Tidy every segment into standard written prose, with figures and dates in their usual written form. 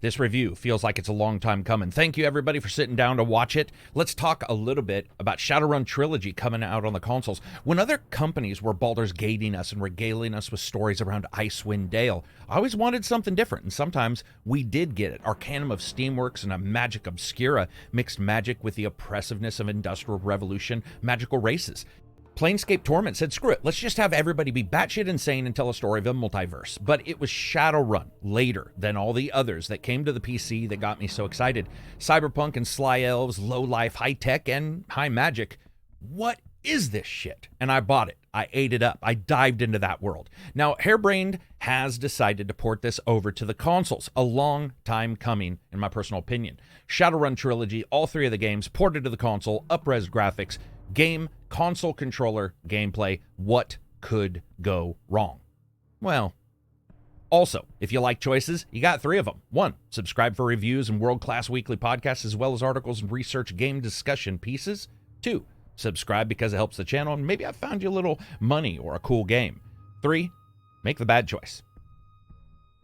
This review feels like it's a long time coming. Thank you, everybody, for sitting down to watch it. Let's talk a little bit about Shadowrun Trilogy coming out on the consoles. When other companies were Baldurs gating us and regaling us with stories around Icewind Dale, I always wanted something different, and sometimes we did get it. Arcanum of Steamworks and a magick Obscura mixed magic with the oppressiveness of Industrial Revolution magical races. Planescape Torment said, screw it, let's just have everybody be batshit insane and tell a story of a multiverse. But it was Shadowrun later than all the others that came to the PC that got me so excited. Cyberpunk and sly elves, low life, high tech, and high magic. What is this shit? And I bought it. I ate it up. I dived into that world. Now, Hairbrained has decided to port this over to the consoles. A long time coming, in my personal opinion. Shadowrun Trilogy, all three of the games, ported to the console, up-res graphics, game, console controller, gameplay. What could go wrong? Well, also, if you like choices, you got three of them. 1, subscribe for reviews and world-class weekly podcasts, as well as articles and research game discussion pieces. 2, subscribe because it helps the channel, and maybe I found you a little money or a cool game. 3, make the bad choice.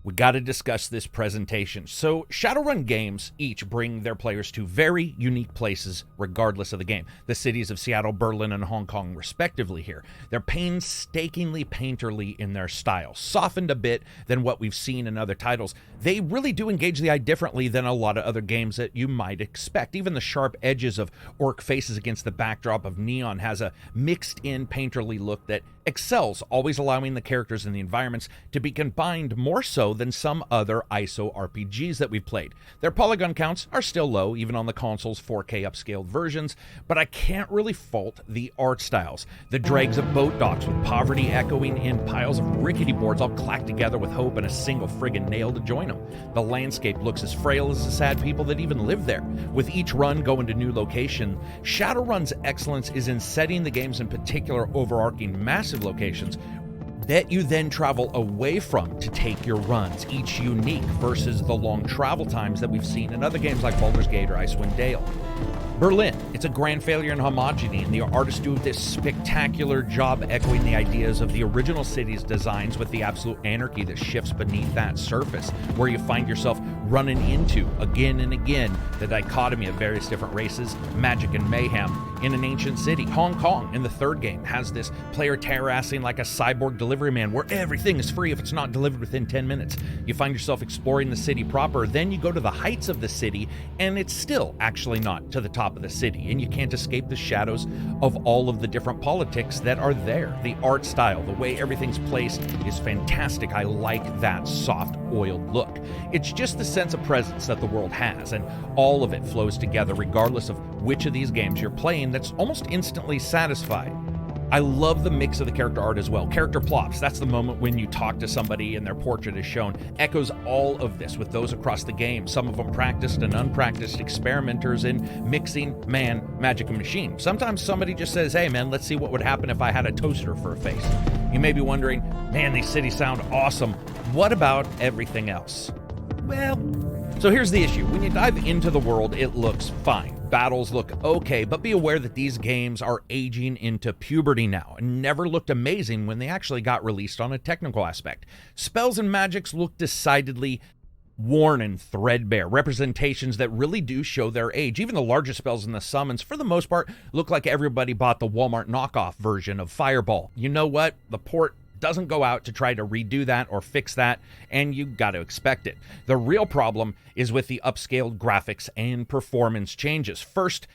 We got to discuss this presentation. So Shadowrun games each bring their players to very unique places regardless of the game. The cities of Seattle, Berlin, and Hong Kong respectively here. They're painstakingly painterly in their style, softened a bit than what we've seen in other titles. They really do engage the eye differently than a lot of other games that you might expect. Even the sharp edges of orc faces against the backdrop of neon has a mixed-in painterly look that excels, always allowing the characters and the environments to be combined more so than some other ISO RPGs that we've played. Their polygon counts are still low, even on the console's 4K upscaled versions, but I can't really fault the art styles. The dregs of boat docks with poverty echoing in piles of rickety boards all clacked together with hope and a single friggin' nail to join them. The landscape looks as frail as the sad people that even live there. With each run going to new location, Shadowrun's excellence is in setting the games in particular overarching massive locations that you then travel away from to take your runs, each unique versus the long travel times that we've seen in other games like Baldur's Gate or Icewind Dale. Berlin, it's a grand failure in homogeneity, and the artists do this spectacular job echoing the ideas of the original city's designs with the absolute anarchy that shifts beneath that surface, where you find yourself running into, again and again, the dichotomy of various different races, magic and mayhem in an ancient city. Hong Kong, in the third game, has this player terrassing like a cyborg delivery man, where everything is free if it's not delivered within 10 minutes. You find yourself exploring the city proper, then you go to the heights of the city, and it's still actually not to the top of the city, and you can't escape the shadows of all of the different politics that are there. The art style, the way everything's placed is fantastic. I like that soft oiled look. It's just the sense of presence that the world has, and all of it flows together regardless of which of these games you're playing. That's almost instantly satisfied. I love the mix of the character art as well. Character plops, that's the moment when you talk to somebody and their portrait is shown, echoes all of this with those across the game, some of them practiced and unpracticed experimenters in mixing man, magic, and machine. Sometimes somebody just says, hey man, let's see what would happen if I had a toaster for a face. You may be wondering, man, these cities sound awesome. What about everything else? Well, so here's the issue. When you dive into the world, it looks fine. Battles look okay, but be aware that these games are aging into puberty now and never looked amazing when they actually got released on a technical aspect. Spells and magics look decidedly worn and threadbare, representations that really do show their age. Even the larger spells and the summons, for the most part, look like everybody bought the Walmart knockoff version of Fireball. You know what? The port doesn't go out to try to redo that or fix that, and you got to expect it. The real problem is with the upscaled graphics and performance changes. First,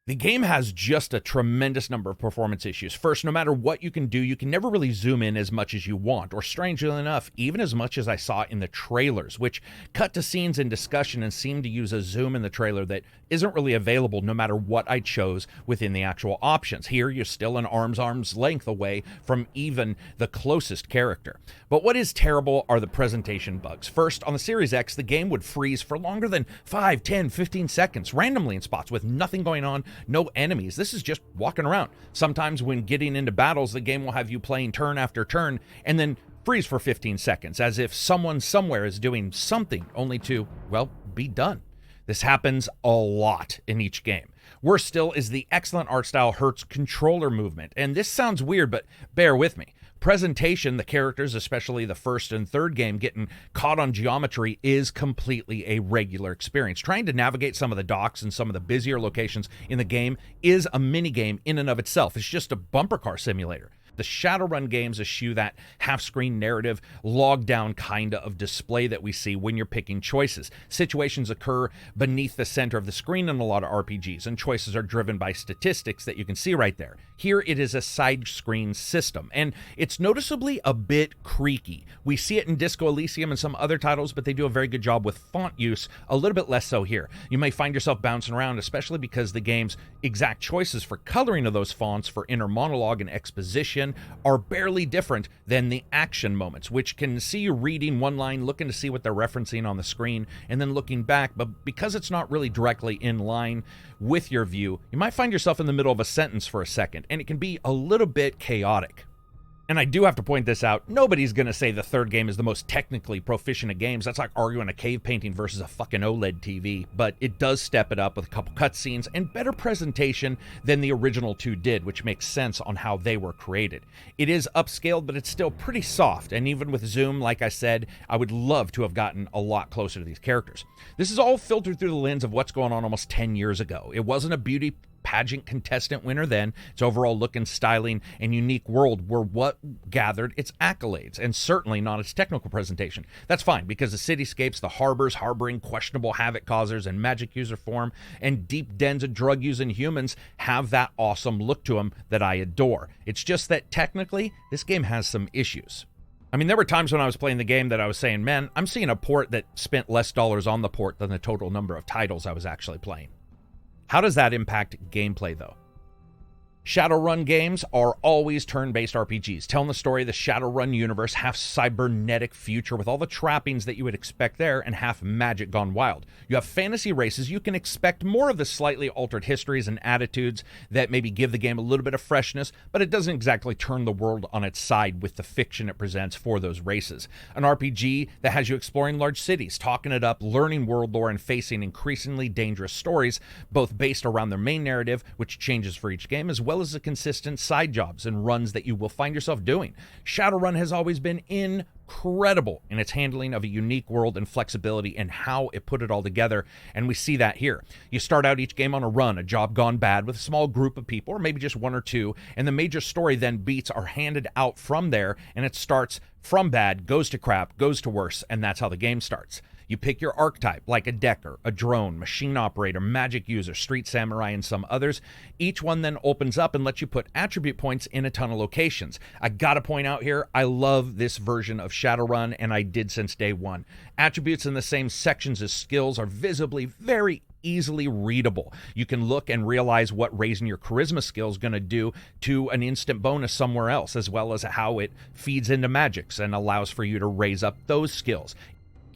the game has just a tremendous number of performance issues. First, no matter what you can do, you can never really zoom in as much as you want, or strangely enough, even as much as I saw in the trailers, which cut to scenes in discussion and seemed to use a zoom in the trailer that isn't really available no matter what I chose within the actual options. Here, you're still an arm's length away from even the closest character. But what is terrible are the presentation bugs. First, on the Series X, the game would freeze for longer than 5, 10, 15 seconds, randomly in spots with nothing going on, no enemies. This is just walking around. Sometimes when getting into battles, the game will have you playing turn after turn and then freeze for 15 seconds, as if someone somewhere is doing something only to, well, be done. This happens a lot in each game. Worse still is the excellent art style hurts controller movement. And this sounds weird, but bear with me. presentation, the characters, especially the first and third game, getting caught on geometry is completely a regular experience. Trying to navigate some of the docks and some of the busier locations in the game is a mini game in and of itself. It's just a bumper car simulator. The Shadowrun games eschew that half-screen narrative, log-down kind of display that we see when you're picking choices. Situations occur beneath the center of the screen in a lot of RPGs, and choices are driven by statistics that you can see right there. Here it is a side-screen system, and it's noticeably a bit creaky. We see it in Disco Elysium and some other titles, but they do a very good job with font use, a little bit less so here. You may find yourself bouncing around, especially because the game's exact choices for coloring of those fonts for inner monologue and exposition are barely different than the action moments, which can see you reading one line, looking to see what they're referencing on the screen, and then looking back. But because it's not really directly in line with your view, you might find yourself in the middle of a sentence for a second, and it can be a little bit chaotic. And I do have to point this out, nobody's going to say the third game is the most technically proficient of games. That's like arguing a cave painting versus a fucking OLED TV. But it does step it up with a couple cutscenes and better presentation than the original two did, which makes sense on how they were created. It is upscaled, but it's still pretty soft. And even with zoom, like I said, I would love to have gotten a lot closer to these characters. This is all filtered through the lens of what's going on almost 10 years ago. It wasn't a beauty pageant contestant winner then. Its overall look and styling and unique world were what gathered its accolades, and certainly not its technical presentation. That's fine, because the cityscapes, the harbors harboring questionable havoc causers and magic user form, and deep dens of drug using humans have that awesome look to them that I adore. It's just that technically, this game has some issues. I mean, there were times when I was playing the game that I was saying, man, I'm seeing a port that spent less dollars on the port than the total number of titles I was actually playing. How does that impact gameplay, though? Shadowrun games are always turn-based RPGs, telling the story of the Shadowrun universe, half cybernetic future with all the trappings that you would expect there, and half magic gone wild. You have fantasy races, you can expect more of the slightly altered histories and attitudes that maybe give the game a little bit of freshness, but it doesn't exactly turn the world on its side with the fiction it presents for those races. An RPG that has you exploring large cities, talking it up, learning world lore, and facing increasingly dangerous stories, both based around their main narrative, which changes for each game, as well as the consistent side jobs and runs that you will find yourself doing. Shadowrun has always been incredible in its handling of a unique world and flexibility and how it put it all together, and we see that here. You start out each game on a run, a job gone bad with a small group of people, or maybe just one or two, and the major story then beats are handed out from there, and it starts from bad, goes to crap, goes to worse, and that's how the game starts. You pick your archetype, like a decker, a drone, machine operator, magic user, street samurai, and some others. Each one then opens up and lets you put attribute points in a ton of locations. I gotta point out here, I love this version of Shadowrun, and I did since day one. Attributes in the same sections as skills are visibly very easily readable. You can look and realize what raising your charisma skill is going to do to an instant bonus somewhere else, as well as how it feeds into magics and allows for you to raise up those skills.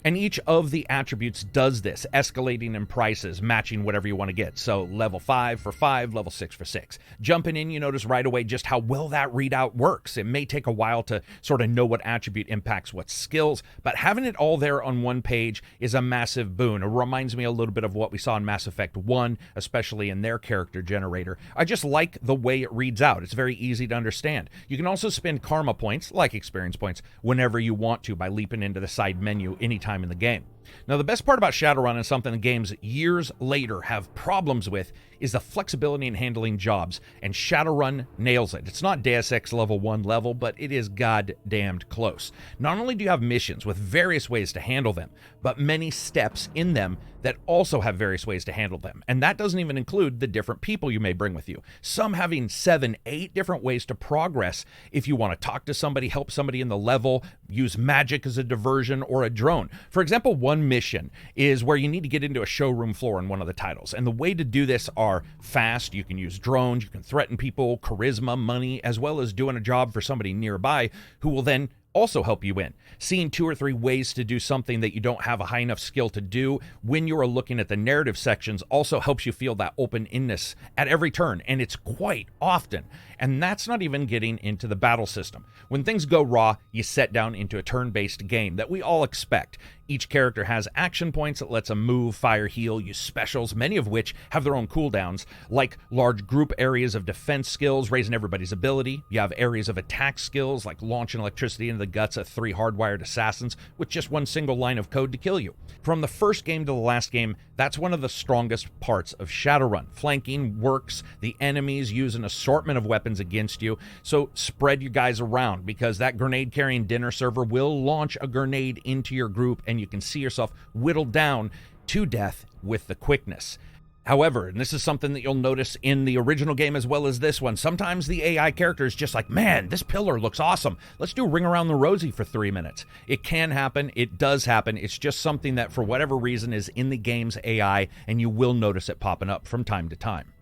And each of the attributes does this, escalating in prices, matching whatever you want to get. So level 5 for 5, level 6 for 6. Jumping in, you notice right away just how well that readout works. It may take a while to sort of know what attribute impacts what skills, but having it all there on one page is a massive boon. It reminds me a little bit of what we saw in Mass Effect 1, especially in their character generator. I just like the way it reads out. It's very easy to understand. You can also spend karma points, like experience points, whenever you want to by leaping into the side menu anytime in the game. Now, the best part about Shadowrun, and something the games years later have problems with, is the flexibility in handling jobs, and Shadowrun nails it. It's not Deus Ex level 1 level, but it is goddamned close. Not only do you have missions with various ways to handle them, but many steps in them that also have various ways to handle them. And that doesn't even include the different people you may bring with you. Some having 7, 8 different ways to progress if you want to talk to somebody, help somebody in the level, use magic as a diversion, or a drone. For example, one mission is where you need to get into a showroom floor in one of the titles. And the way to do this are fast. You can use drones, you can threaten people, charisma, money, as well as doing a job for somebody nearby who will then also help you in. Seeing 2 or 3 ways to do something that you don't have a high enough skill to do when you are looking at the narrative sections also helps you feel that open-endedness at every turn, and it's quite often. And that's not even getting into the battle system. When things go raw, you set down into a turn-based game that we all expect. Each character has action points that lets them move, fire, heal, use specials, many of which have their own cooldowns, like large group areas of defense skills, raising everybody's ability. You have areas of attack skills, like launching electricity into the guts of 3 hardwired assassins with just one single line of code to kill you. From the first game to the last game, that's one of the strongest parts of Shadowrun. Flanking works, the enemies use an assortment of weapons against you, so spread you guys around, because that grenade-carrying dinner server will launch a grenade into your group, and you can see yourself whittled down to death with the quickness. However, and this is something that you'll notice in the original game as well as this one, sometimes the AI character is just like, man, this pillar looks awesome. Let's do Ring Around the Rosie for 3 minutes. It can happen. It does happen. It's just something that for whatever reason is in the game's AI, and you will notice it popping up from time to time.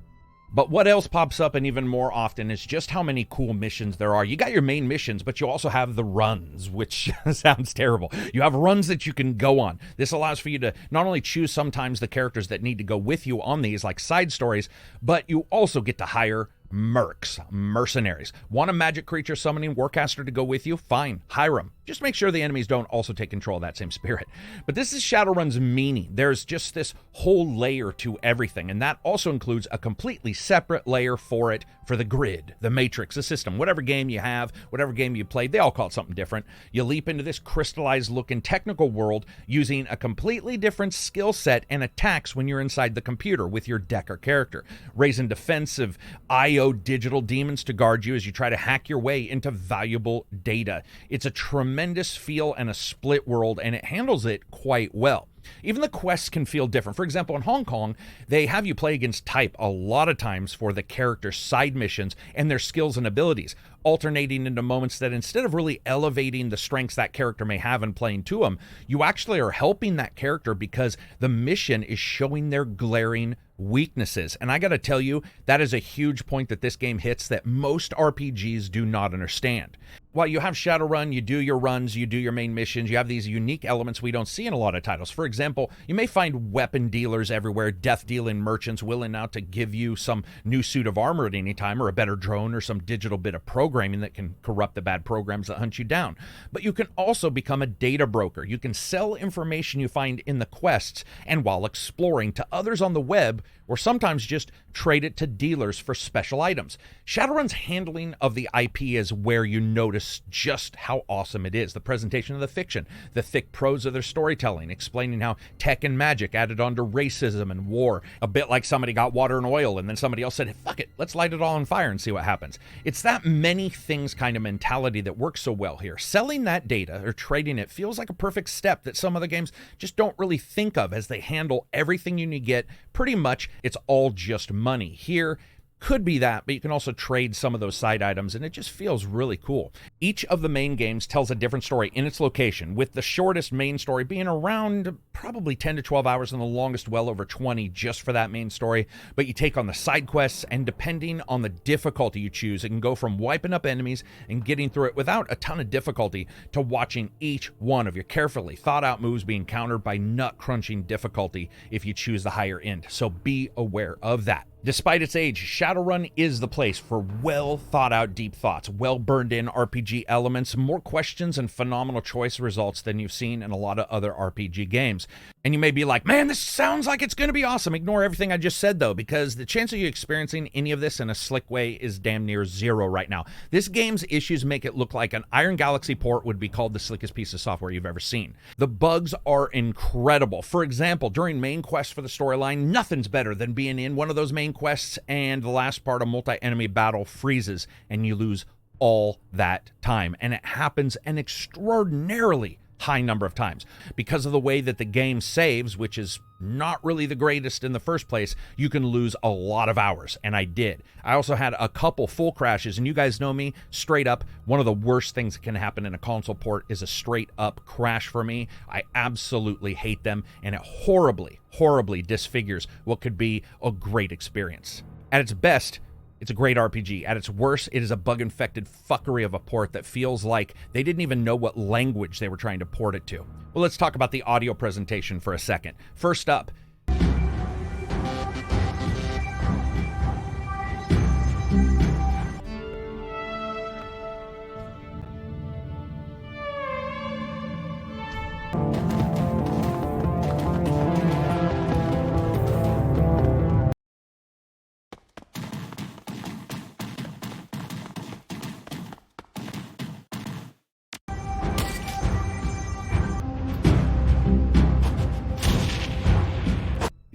But what else pops up, and even more often, is just how many cool missions there are. You got your main missions, but you also have the runs, which sounds terrible. You have runs that you can go on. This allows for you to not only choose sometimes the characters that need to go with you on these, like side stories, but you also get to hire mercenaries. Want a magic creature summoning warcaster to go with you? Fine, hire them. Just make sure the enemies don't also take control of that same spirit. But this is Shadowrun's meaning. There's just this whole layer to everything, and that also includes a completely separate layer for it, for the grid, the matrix, the system. Whatever game you have, whatever game you played, they all call it something different. You leap into this crystallized looking technical world using a completely different skill set and attacks when you're inside the computer with your Decker character, raising defensive IO digital demons to guard you as you try to hack your way into valuable data. It's a tremendous feel and a split world, and it handles it quite well. Even the quests can feel different. For example, in Hong Kong, they have you play against type a lot of times for the character's side missions and their skills and abilities, alternating into moments that instead of really elevating the strengths that character may have and playing to them, you actually are helping that character because the mission is showing their glaring weaknesses. And I gotta tell you, that is a huge point that this game hits that most RPGs do not understand. While you have Shadowrun, you do your runs, you do your main missions, you have these unique elements we don't see in a lot of titles. For example, you may find weapon dealers everywhere, death-dealing merchants willing out to give you some new suit of armor at any time, or a better drone, or some digital bit of programming that can corrupt the bad programs that hunt you down. But you can also become a data broker. You can sell information you find in the quests and while exploring to others on the web, or sometimes just trade it to dealers for special items. Shadowrun's handling of the IP is where you notice just how awesome it is. The presentation of the fiction, the thick prose of their storytelling, explaining how tech and magic added on to racism and war, a bit like somebody got water and oil and then somebody else said, fuck it, let's light it all on fire and see what happens. It's that many things kind of mentality that works so well here. Selling that data or trading it feels like a perfect step that some other games just don't really think of, as they handle everything you need to get. Pretty much it's all just money. Here, could be that, but you can also trade some of those side items, and it just feels really cool. Each of the main games tells a different story in its location, with the shortest main story being around probably 10 to 12 hours and the longest well over 20 just for that main story. But you take on the side quests, and depending on the difficulty you choose, it can go from wiping up enemies and getting through it without a ton of difficulty to watching each one of your carefully thought out moves being countered by nut-crunching difficulty if you choose the higher end. So be aware of that. Despite its age, Shadowrun is the place for well-thought-out deep thoughts, well-burned-in RPG elements, more questions, and phenomenal choice results than you've seen in a lot of other RPG games. And you may be like, man, this sounds like it's going to be awesome. Ignore everything I just said, though, because the chance of you experiencing any of this in a slick way is damn near zero right now. This game's issues make it look like an Iron Galaxy port would be called the slickest piece of software you've ever seen. The bugs are incredible. For example, during main quests for the storyline, nothing's better than being in one of those main quests and the last part of multi-enemy battle freezes and you lose all that time. And it happens an extraordinarily high number of times. Because of the way that the game saves, which is not really the greatest in the first place, you can lose a lot of hours, and I did. I also had a couple full crashes, and you guys know me, straight up, one of the worst things that can happen in a console port is a straight up crash for me. I absolutely hate them, and it horribly, horribly disfigures what could be a great experience. At its best, it's a great RPG. At its worst, it is a bug-infected fuckery of a port that feels like they didn't even know what language they were trying to port it to. Well, let's talk about the audio presentation for a second. First up,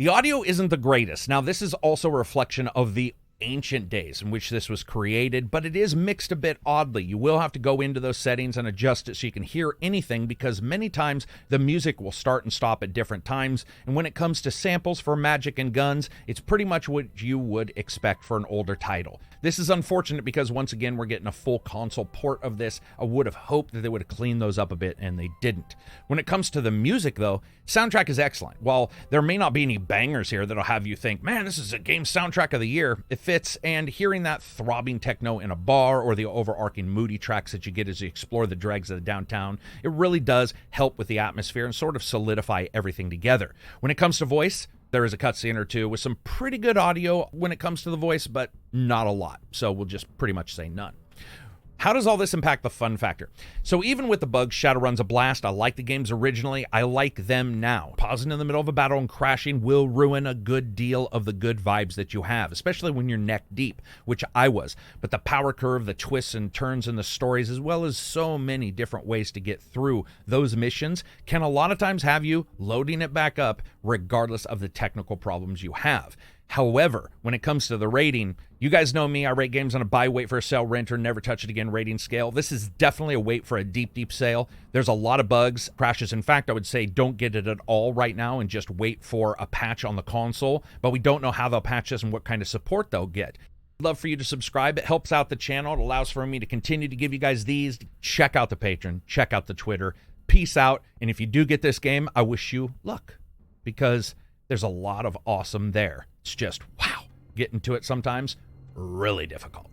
The audio isn't the greatest. Now, this is also a reflection of the ancient days in which this was created, but it is mixed a bit oddly. You will have to go into those settings and adjust it so you can hear anything, because many times the music will start and stop at different times. And when it comes to samples for magic and guns, it's pretty much what you would expect for an older title. This is unfortunate because, once again, we're getting a full console port of this. I would have hoped that they would have cleaned those up a bit, and they didn't. When it comes to the music, though, soundtrack is excellent. While there may not be any bangers here that'll have you think, man, this is a game soundtrack of the year, it fits, and hearing that throbbing techno in a bar or the overarching moody tracks that you get as you explore the dregs of the downtown, it really does help with the atmosphere and sort of solidify everything together. When it comes to voice, there is a cutscene or two with some pretty good audio when it comes to the voice, but not a lot. So we'll just pretty much say none. How does all this impact the fun factor? So even with the bugs, Shadowrun's a blast. I like the games originally. I like them now. Pausing in the middle of a battle and crashing will ruin a good deal of the good vibes that you have, especially when you're neck deep, which I was. But the power curve, the twists and turns in the stories, as well as so many different ways to get through those missions, can a lot of times have you loading it back up regardless of the technical problems you have. However, when it comes to the rating, you guys know me, I rate games on a buy, wait for a sale, rent, or never touch it again rating scale. This is definitely a wait for a deep, deep sale. There's a lot of bugs, crashes. In fact, I would say don't get it at all right now and just wait for a patch on the console, but we don't know how they'll patch this and what kind of support they'll get. I'd love for you to subscribe. It helps out the channel. It allows for me to continue to give you guys these. Check out the Patreon, check out the Twitter. Peace out, and if you do get this game, I wish you luck, because there's a lot of awesome there. It's just, wow, getting to it sometimes really difficult.